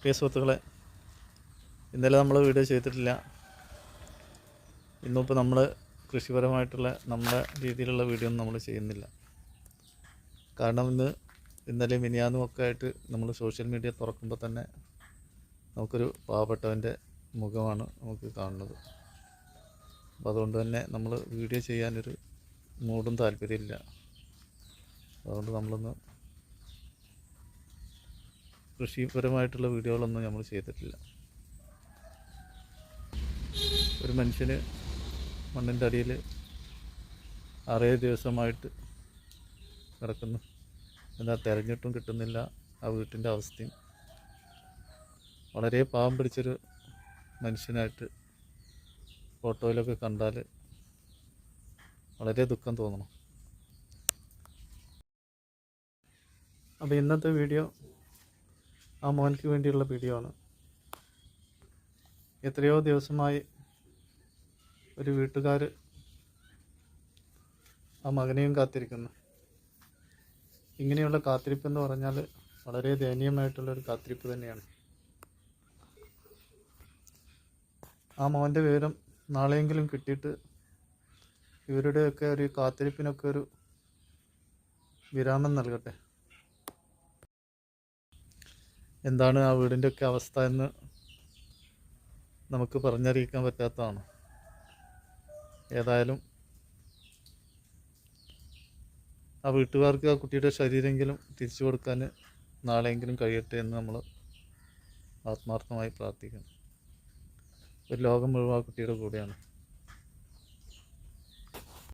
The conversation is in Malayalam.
പ്രിയ സുഹൃത്തുക്കളെ, ഇന്നലെ നമ്മൾ വീഡിയോ ചെയ്തിട്ടില്ല. ഇന്നിപ്പോൾ നമ്മൾ കൃഷിപരമായിട്ടുള്ള നമ്മുടെ രീതിയിലുള്ള വീഡിയോ ഒന്നും നമ്മൾ ചെയ്യുന്നില്ല. കാരണം ഇന്നലെ മിനിയാന്നും ഒക്കെ ആയിട്ട് നമ്മൾ സോഷ്യൽ മീഡിയ തുറക്കുമ്പോൾ തന്നെ നമുക്കൊരു പാവപ്പെട്ടവൻ്റെ മുഖമാണ് നമുക്ക് കാണുന്നത്. അപ്പോൾ അതുകൊണ്ട് തന്നെ നമ്മൾ വീഡിയോ ചെയ്യാനൊരു മൂടും താല്പര്യമില്ല. അതുകൊണ്ട് നമ്മളൊന്ന് കൃഷിപരമായിട്ടുള്ള വീഡിയോകളൊന്നും നമ്മൾ ചെയ്തിട്ടില്ല. ഒരു മനുഷ്യന് മണ്ണിൻ്റെ അടിയിൽ 6 ദിവസമായിട്ട് കിടക്കുന്നു. എന്താ തിരഞ്ഞിട്ടും കിട്ടുന്നില്ല. ആ വീട്ടിൻ്റെ അവസ്ഥയും വളരെ പാവം പിടിച്ചൊരു മനുഷ്യനായിട്ട് ഫോട്ടോയിലൊക്കെ കണ്ടാൽ വളരെ ദുഃഖം തോന്നണം. അപ്പോൾ ഇന്നത്തെ വീഡിയോ ആ മോനക്ക് വേണ്ടിയുള്ള വീഡിയോ ആണ്. എത്രയോ ദിവസമായി ഒരു വീട്ടുകാർ ആ മകനെയും കാത്തിരിക്കുന്നു. ഇങ്ങനെയുള്ള കാത്തിരിപ്പെന്ന് പറഞ്ഞാൽ വളരെ ദയനീയമായിട്ടുള്ളൊരു കാത്തിരിപ്പ് തന്നെയാണ്. ആ മോൻ്റെ വിവരം നാളെയെങ്കിലും കിട്ടിയിട്ട് ഇവരുടെയൊക്കെ ഒരു കാത്തിരിപ്പിനൊക്കെ ഒരു വിരാമം നൽകട്ടെ. എന്താണ് ആ വീടിൻ്റെയൊക്കെ അവസ്ഥ എന്ന് നമുക്ക് പറഞ്ഞറിയിക്കാൻ പറ്റാത്തതാണ്. ഏതായാലും ആ വീട്ടുകാർക്ക് ആ കുട്ടിയുടെ ശരീരമെങ്കിലും തിരിച്ചു കൊടുക്കാൻ നാളെയെങ്കിലും കഴിയട്ടെ എന്ന് നമ്മൾ ആത്മാർത്ഥമായി പ്രാർത്ഥിക്കണം. ഒരു ലോകം മുഴുവൻ ആ കുട്ടിയുടെ കൂടെയാണ്.